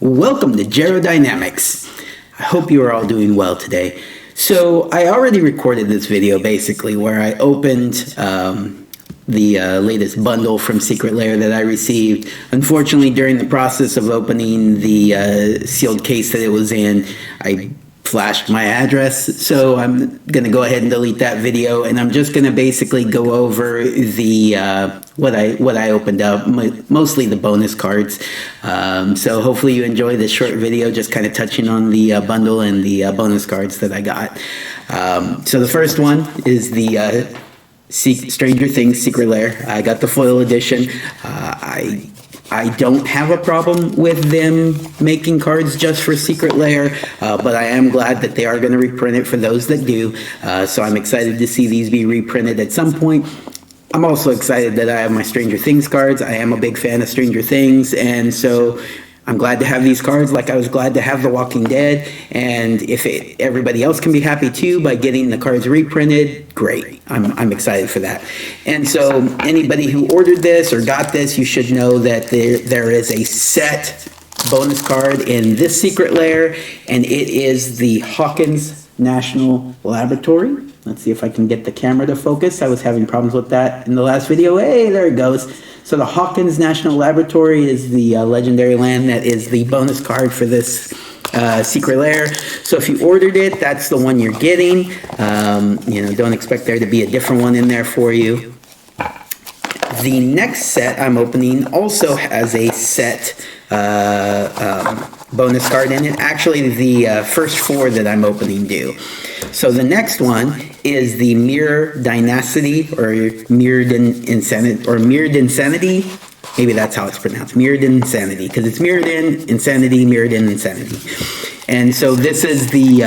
Welcome to Gerodynamics. I hope you are all doing well today. So I already recorded this video basically where I opened the latest bundle from Secret Lair that I received. Unfortunately, during the process of opening the sealed case that it was in, I flashed my address, so I'm gonna go ahead and delete that video, and I'm just gonna basically go over the what I opened up, mostly the bonus cards. So hopefully you enjoy this short video, just kind of touching on the bundle and the bonus cards that I got. So the first one is the Stranger Things Secret Lair. I got the foil edition. I don't have a problem with them making cards just for Secret Lair, but I am glad that they are going to reprint it for those that do. So I'm excited to see these be reprinted at some point. I'm also excited that I have my Stranger Things cards. I am a big fan of Stranger Things, and so I'm glad to have these cards, like I was glad to have The Walking Dead. And if everybody else can be happy too by getting the cards reprinted, great. I'm excited for that. And so anybody who ordered this or got this, you should know that there is a set bonus card in this Secret Lair, and it is the Hawkins National Laboratory. Let's see if I can get the camera to focus. I was having problems with that in the last video. Hey, there it goes. So the Hawkins National Laboratory is the legendary land that is the bonus card for this Secret Lair. So if you ordered it, that's the one you're getting. Don't expect there to be a different one in there for you. The next set I'm opening also has a set bonus card in it. Actually, the first four that I'm opening do. So the next one is the Mirrored Dynasty, or Mirrored Insanity. Maybe that's how it's pronounced. Mirrored Insanity, because it's Mirrored Insanity, Mirrored Insanity. And so this is the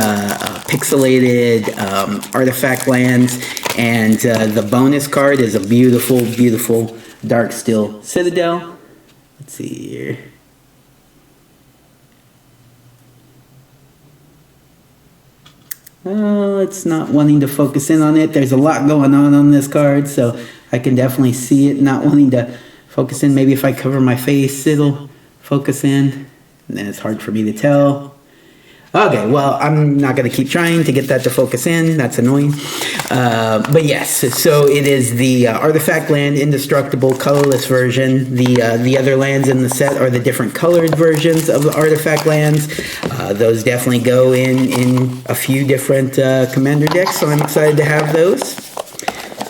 pixelated artifact lands, and the bonus card is a beautiful, beautiful Dark Steel Citadel. Let's see here. It's not wanting to focus in on it. There's a lot going on this card, so I can definitely see it not wanting to focus in. Maybe if I cover my face, it'll focus in, and then it's hard for me to tell. Okay, well, I'm not going to keep trying to get that to focus in. That's annoying. But yes, so it is the Artifact Land Indestructible colorless version. The other lands in the set are the different colored versions of the Artifact Lands. Those definitely go in a few different commander decks, so I'm excited to have those.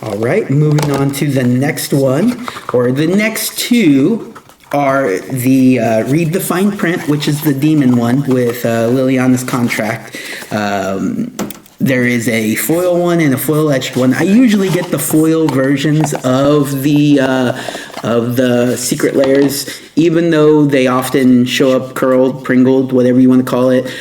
All right, moving on to the next one, or the next two, are the Read the Fine Print, which is the demon one with Liliana's contract. There is a foil one and a foil etched one. I usually get the foil versions of the Secret Lairs, even though they often show up curled, pringled, whatever you want to call it.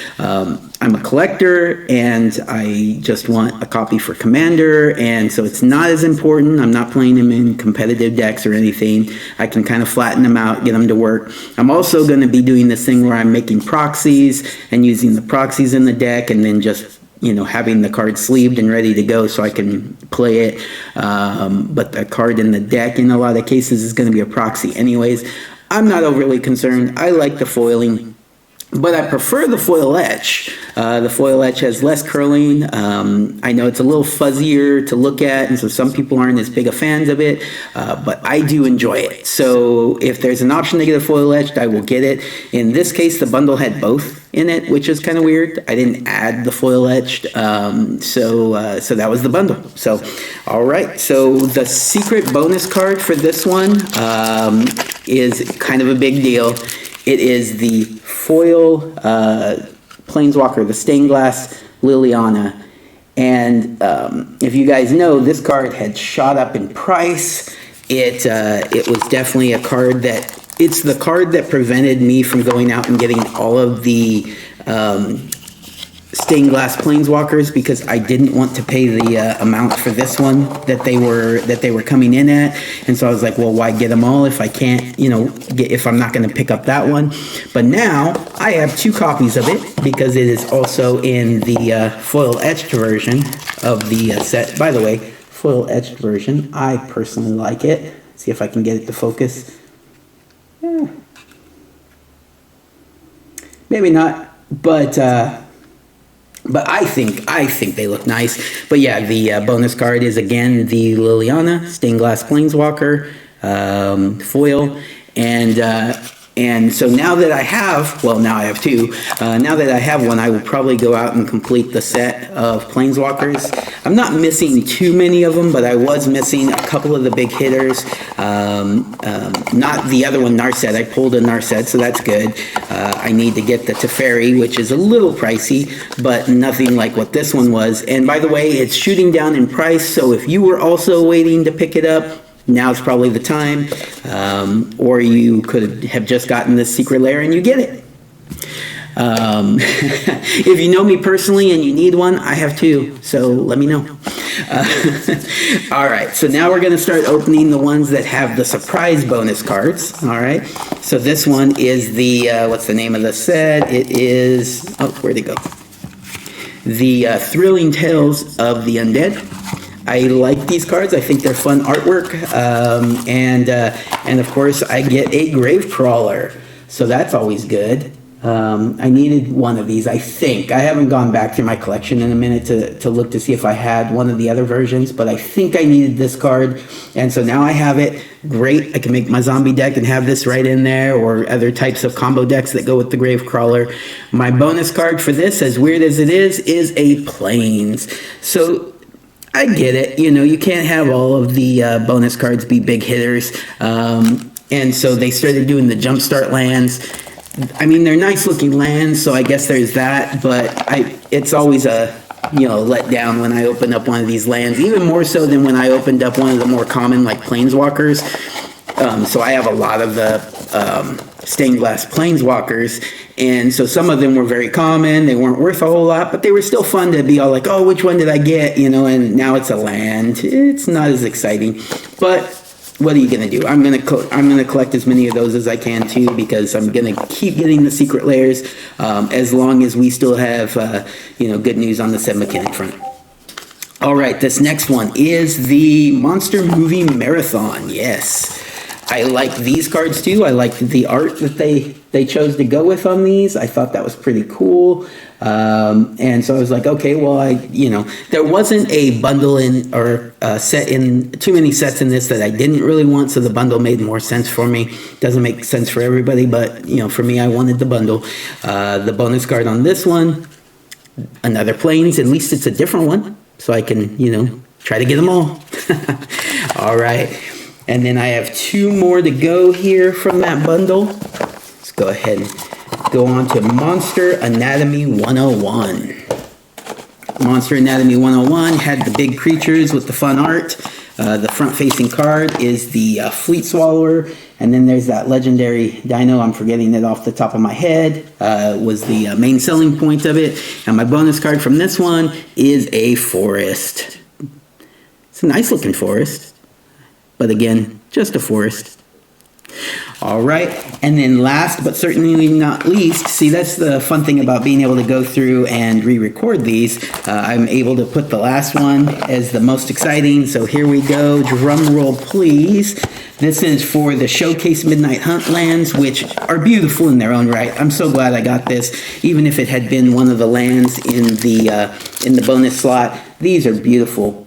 I'm a collector, and I just want a copy for Commander, and so it's not as important. I'm not playing them in competitive decks or anything. I can kind of flatten them out, get them to work. I'm also going to be doing this thing where I'm making proxies and using the proxies in the deck, and then just having the card sleeved and ready to go so I can play it. But the card in the deck in a lot of cases is going to be a proxy anyways. I'm not overly concerned. I like the foiling, but I prefer the foil etch. The foil etch has less curling. I know it's a little fuzzier to look at, and so some people aren't as big a fans of it, but I do enjoy it. So if there's an option to get a foil etched, I will get it. In this case, the bundle had both in it, which is kind of weird. I didn't add the foil etched, so that was the bundle. So, all right. So the secret bonus card for this one is kind of a big deal. It is the foil Planeswalker, the stained glass Liliana. And if you guys know, this card had shot up in price. It was definitely a card that, it's the card that prevented me from going out and getting all of the stained glass Planeswalkers, because I didn't want to pay the amount for this one that they were coming in at, and so I was like, well, why get them all if I can't, if I'm not going to pick up that one? But now I have two copies of it, because it is also in the foil etched version of the set. By the way, foil etched version, I personally like it. See if I can get it to focus. Yeah. maybe not, but I think they look nice. But yeah, the bonus card is again the Liliana stained glass planeswalker foil, and so now that I have, well, now I have two. Now that I have one, I will probably go out and complete the set of planeswalkers. I'm not missing too many of them, but I was missing a couple of the big hitters. Not the other one, Narset. I pulled a Narset, so that's good. I need to get the Teferi, which is a little pricey, but nothing like what this one was. And by the way, it's shooting down in price, so if you were also waiting to pick it up, now's probably the time. Or you could have just gotten this secret lair and you get it. If you know me personally and you need one, I have two, so let me know. All right, so now we're going to start opening the ones that have the surprise bonus cards. All right, so this one is the, what's the name of the set? It is, oh, where'd it go? The Thrilling Tales of the Undead. I like these cards. I think they're fun artwork, and of course I get a grave crawler, so that's always good. I needed one of these. I think I haven't gone back through my collection in a minute to look to see if I had one of the other versions, but I think I needed this card, and so now I have it. Great. I can make my zombie deck and have this right in there, or other types of combo decks that go with the grave crawler. My bonus card for this, as weird as it is a plains. So I get it. You know, you can't have all of the bonus cards be big hitters. And so they started doing the jumpstart lands. I mean, they're nice looking lands, so I guess there's that. But it's always a, let down when I open up one of these lands, even more so than when I opened up one of the more common, like planeswalkers. So I have a lot of the stained glass planeswalkers, and so some of them were very common. They weren't worth a whole lot, but they were still fun to be all like, oh, which one did I get? And now it's a land. It's not as exciting, but what are you gonna do? I'm gonna collect as many of those as I can too, because I'm gonna keep getting the secret layers as long as we still have good news on the Seb McKinnon front. All right, this next one is the Monster Movie Marathon. Yes. I like these cards too. I like the art that they chose to go with on these. I thought that was pretty cool. And so I was like, okay, well, there wasn't a bundle in or set in, too many sets in this that I didn't really want, so the bundle made more sense for me. Doesn't make sense for everybody, but for me, I wanted the bundle. The bonus card on this one, another plains. At least it's a different one, so I can try to get them all. All right. And then I have two more to go here from that bundle. Let's go ahead and go on to Monster Anatomy 101. Monster Anatomy 101 had the big creatures with the fun art. The front-facing card is the Fleet Swallower. And then there's that legendary dino. I'm forgetting it off the top of my head. Was the main selling point of it. And my bonus card from this one is a forest. It's a nice-looking forest. But again, just a forest. All right, and then last but certainly not least, see, that's the fun thing about being able to go through and re-record these. I'm able to put the last one as the most exciting, so here we go. Drum roll, please. This is for the Showcase Midnight Hunt lands, which are beautiful in their own right. I'm so glad I got this, even if it had been one of the lands in the bonus slot. These are beautiful.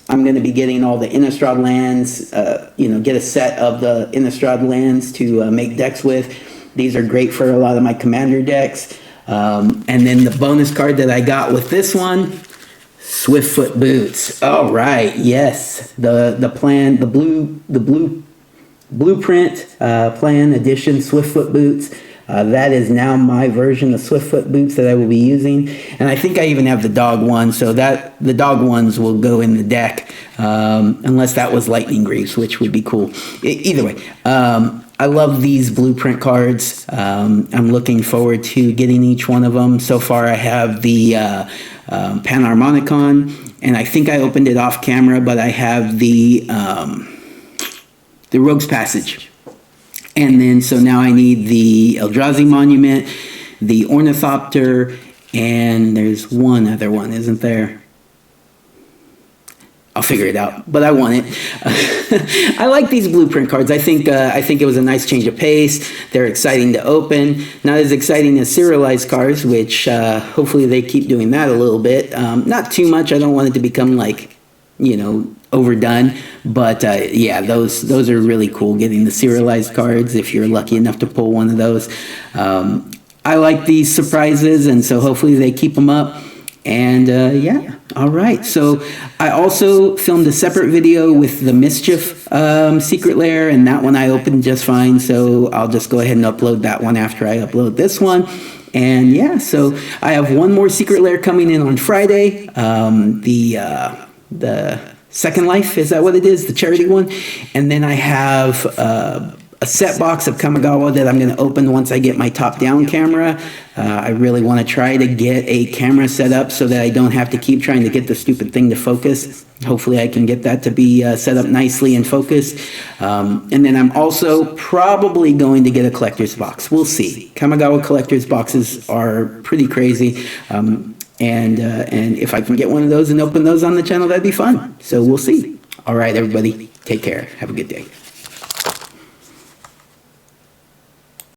I'm going to be getting all the Innistrad lands, get a set of the Innistrad lands to make decks with. These are great for a lot of my commander decks. And then the bonus card that I got with this one, Swiftfoot Boots. All right, yes, the blueprint plan edition Swiftfoot Boots. That is now my version of Swiftfoot Boots that I will be using. And I think I even have the dog one, so that the dog ones will go in the deck, unless that was Lightning Greaves, which would be cool. Either way, I love these blueprint cards. I'm looking forward to getting each one of them. So far I have the Panharmonicon, and I think I opened it off camera, but I have the Rogue's Passage. And then, so now I need the Eldrazi Monument, the Ornithopter, and there's one other one, isn't there? I'll figure it out, but I want it. I like these blueprint cards. I think it was a nice change of pace. They're exciting to open. Not as exciting as serialized cards, which hopefully they keep doing that a little bit. Not too much. I don't want it to become like, you know, overdone. But yeah, those are really cool. Getting the serialized cards if you're lucky enough to pull one of those. I like these surprises, and so hopefully they keep them up. And yeah, all right. So I also filmed a separate video with the Mischief secret lair, and that one I opened just fine. So I'll just go ahead and upload that one after I upload this one. And yeah, so I have one more secret lair coming in on Friday. The Second Life, is that what it is? The charity one. And then I have a set box of Kamigawa that I'm going to open once I get my top-down camera. I really want to try to get a camera set up so that I don't have to keep trying to get the stupid thing to focus. Hopefully I can get that to be set up nicely and focused. And then I'm also probably going to get a collector's box. We'll see. Kamigawa collector's boxes are pretty crazy. And if I can get one of those and open those on the channel, that'd be fun. So we'll see. All right, everybody, take care. Have a good day.